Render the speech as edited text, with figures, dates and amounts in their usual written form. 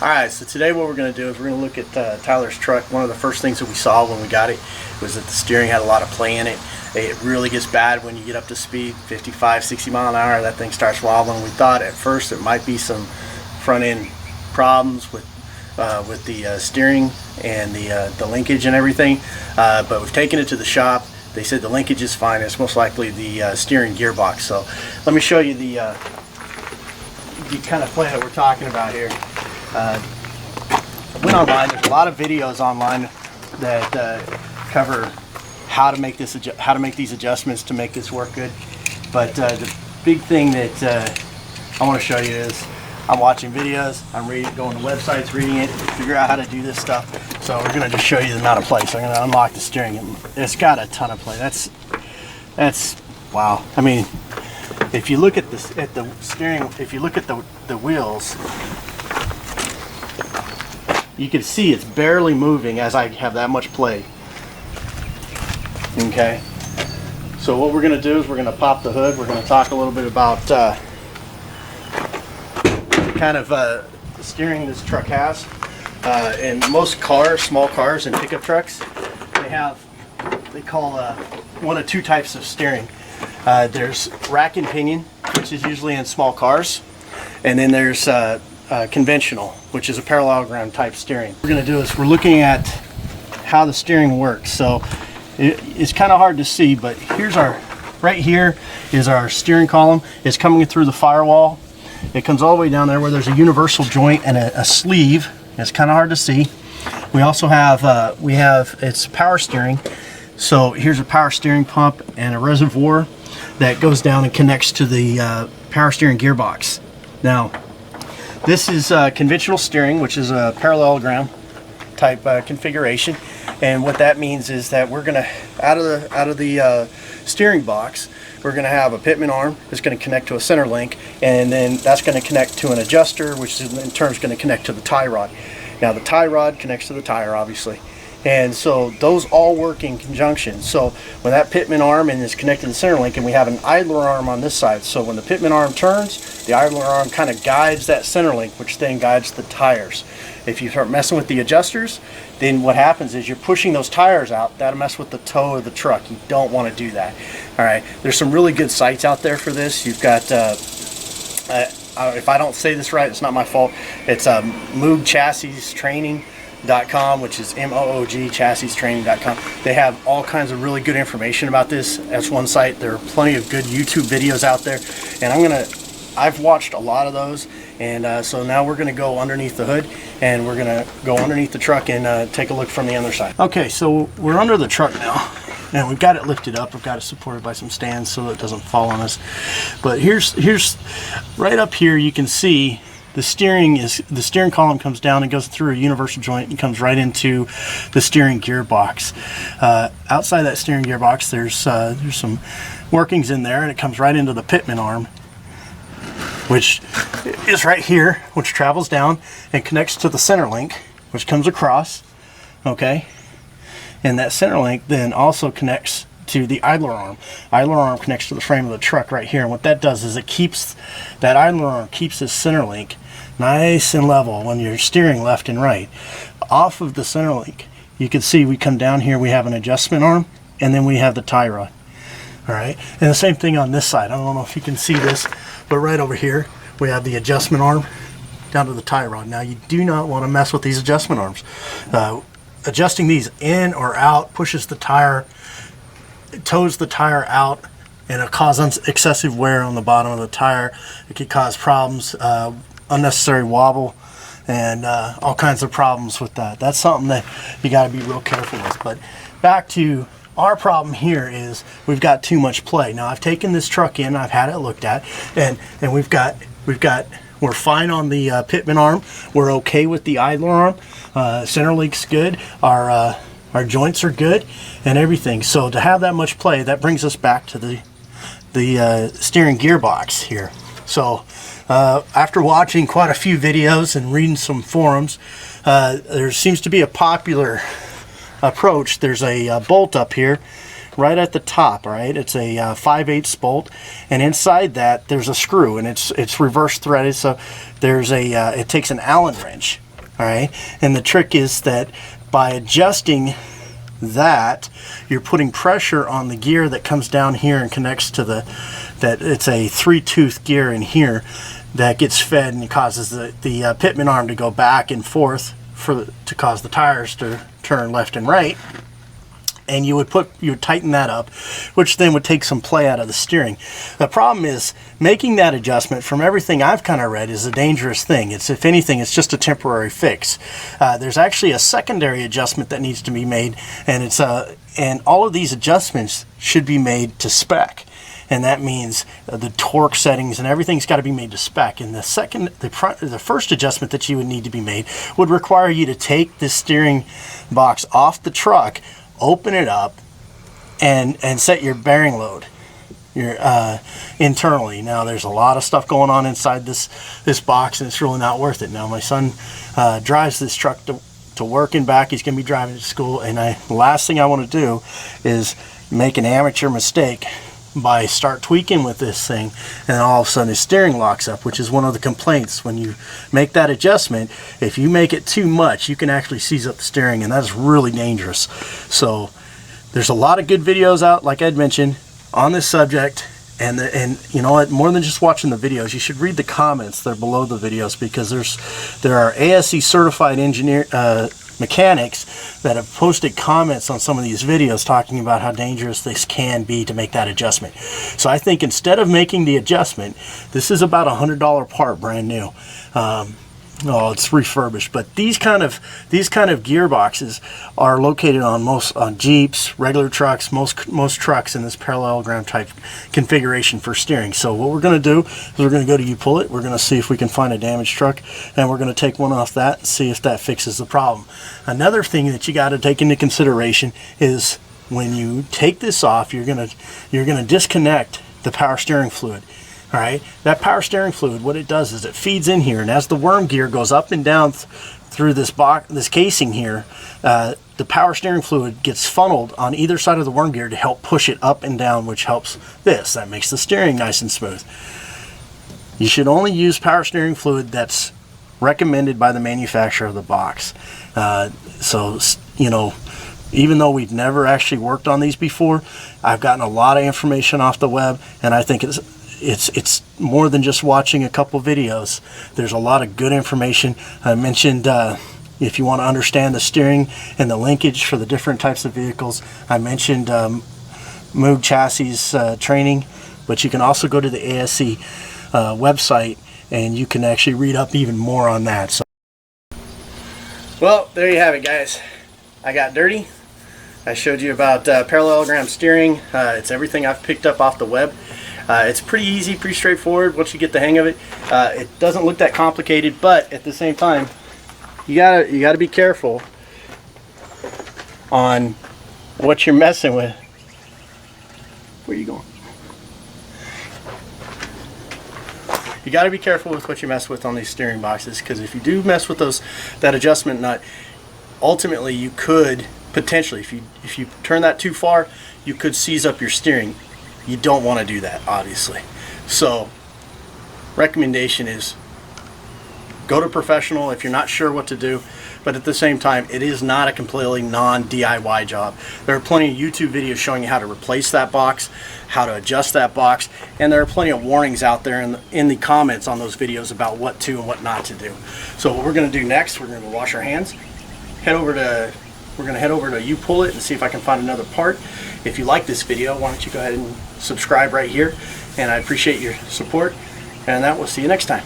Alright, so today what we're going to do is we're going to look at Tyler's truck. One of the first things that we saw when we got it was that the steering had a lot of play in it. It really gets bad when you get up to speed, 55, 60 mile an hour, that thing starts wobbling. We thought at first it might be some front end problems with the steering and the linkage and everything, but we've taken it to the shop. They said the linkage is fine. It's most likely the steering gearbox. So let me show you the kind of play that we're talking about here. Went online. There's a lot of videos online that cover how to make these adjustments to make this work good. But the big thing that I want to show you is I'm watching videos, I'm going to websites, reading it, figure out how to do this stuff. So we're going to just show you the amount of play. So I'm going to unlock the steering. It's got a ton of play. That's wow. I mean, if you look at this, at the steering, if you look at the wheels, you can see it's barely moving as I have that much play. Okay, so what we're going to do is we're going to pop the hood. We're going to talk a little bit about kind of the steering this truck has. And most cars, small cars and pickup trucks, they call one of two types of steering. There's rack and pinion, which is usually in small cars, and then there's conventional, which is a parallelogram type steering. What we're going to do is we're looking at how the steering works. So it's kind of hard to see, but right here is our steering column. It's coming through the firewall. It comes all the way down there where there's a universal joint and a sleeve. It's kind of hard to see. We also have it's power steering. So here's a power steering pump and a reservoir that goes down and connects to the power steering gearbox. Now, this is conventional steering, which is a parallelogram type configuration, and what that means is that we're going to out of the steering box, we're going to have a pitman arm that's going to connect to a center link, and then that's going to connect to an adjuster, which is in turn going to connect to the tie rod. Now the tie rod connects to the tire, obviously. And so those all work in conjunction. So when that pitman arm is connected to the center link, and we have an idler arm on this side, so when the pitman arm turns, the idler arm kind of guides that center link, which then guides the tires. If you start messing with the adjusters, then what happens is you're pushing those tires out. That'll mess with the toe of the truck. You don't want to do that. All right, there's some really good sites out there for this. You've got if I don't say this right, it's not my fault. It's Moog Chassis Training.com, which is MOOG chassistraining.com. They have all kinds of really good information about this. That's one site. There are plenty of good YouTube videos out there, and I've watched a lot of those, and so now we're going to go underneath the hood, and we're going to go underneath the truck and take a look from the other side. Okay, so we're under the truck now, and we've got it lifted up. We've got it supported by some stands so it doesn't fall on us. But here's right up here, you can see the steering column comes down and goes through a universal joint and comes right into the steering gearbox. Outside that steering gearbox, there's some workings in there, and it comes right into the pitman arm, which is right here, which travels down and connects to the center link, which comes across. Okay, and that center link then also connects to the idler arm. Idler arm connects to the frame of the truck right here, and what that does is that idler arm keeps this center link nice and level when you're steering left and right. Off of the center link, you can see we come down here, we have an adjustment arm, and then we have the tie rod. All right, and the same thing on this side. I don't know if you can see this, but right over here we have the adjustment arm down to the tie rod. Now you do not want to mess with these adjustment arms. Adjusting these in or out pushes the tire, tows the tire out, and it causes excessive wear on the bottom of the tire. It could cause problems, unnecessary wobble, and all kinds of problems with that. That's something that you got to be real careful with. But back to our problem here is we've got too much play. Now I've taken this truck in, I've had it looked at, and we're fine on the pitman arm. We're okay with the idler arm. Center link's good. Our joints are good and everything. So to have that much play, that brings us back to the steering gearbox here. So after watching quite a few videos and reading some forums, there seems to be a popular approach. There's a bolt up here right at the top, right? It's a 5/8 bolt, and inside that there's a screw, and it's reverse threaded. So there's it takes an Allen wrench All right, and the trick is that by adjusting that, you're putting pressure on the gear that comes down here and connects to that it's a 3-tooth gear in here that gets fed and causes the pitman arm to go back and forth to cause the tires to turn left and right. And you would tighten that up, which then would take some play out of the steering. The problem is making that adjustment, from everything I've kind of read, is a dangerous thing. It's, if anything, it's just a temporary fix. There's actually a secondary adjustment that needs to be made, and and all of these adjustments should be made to spec. And that means the torque settings and everything's got to be made to spec. And the first adjustment that you would need to be made would require you to take the steering box off the truck, open it up, and set your bearing load internally. Now there's a lot of stuff going on inside this box, and it's really not worth it. Now my son drives this truck to work and back. He's going to be driving to school, and the last thing I want to do is make an amateur mistake by start tweaking with this thing, and all of a sudden his steering locks up, which is one of the complaints. When you make that adjustment, if you make it too much, you can actually seize up the steering, and that's really dangerous. So there's a lot of good videos out, like I'd mentioned, on this subject, and you know what, more than just watching the videos, you should read the comments that are below the videos, because there are ASE certified mechanics that have posted comments on some of these videos talking about how dangerous this can be to make that adjustment. So I think instead of making the adjustment, this is about $100 part, brand new. Oh, it's refurbished, but these kind of gearboxes are located on Jeeps, regular trucks, most trucks in this parallelogram type configuration for steering. So what we're going to do is we're going to go to U-Pull-It. We're going to see if we can find a damaged truck, and we're going to take one off that and see if that fixes the problem. Another thing that you got to take into consideration is when you take this off, you're going to disconnect the power steering fluid. All right, that power steering fluid, what it does is it feeds in here, and as the worm gear goes up and down through this casing here, the power steering fluid gets funneled on either side of the worm gear to help push it up and down, which helps this. That makes the steering nice and smooth. You should only use power steering fluid that's recommended by the manufacturer of the box. So, you know, even though we've never actually worked on these before, I've gotten a lot of information off the web, and I think it's more than just watching a couple videos. There's a lot of good information. I mentioned if you want to understand the steering and the linkage for the different types of vehicles, I mentioned Moog Chassis training, but you can also go to the ASE website, and you can actually read up even more on that. So, well, there you have it, guys. I got dirty. I showed you about parallelogram steering. It's everything I've picked up off the web. It's pretty easy, pretty straightforward once you get the hang of it. It doesn't look that complicated, but at the same time, you gotta be careful on what you're messing with. Where are you going? You got to be careful with what you mess with on these steering boxes, because if you do mess with that adjustment nut, ultimately you could potentially, if you turn that too far, you could seize up your steering. You don't want to do that, obviously. So recommendation is go to a professional if you're not sure what to do, but at the same time, it is not a completely non-DIY job. There are plenty of YouTube videos showing you how to replace that box, how to adjust that box, and there are plenty of warnings out there in the comments on those videos about what to and what not to do. So what we're going to do next, we're going to wash our hands, we're going to head over to U-Pull-It and see if I can find another part. If you like this video, why don't you go ahead and subscribe right here, and I appreciate your support, and that we'll see you next time.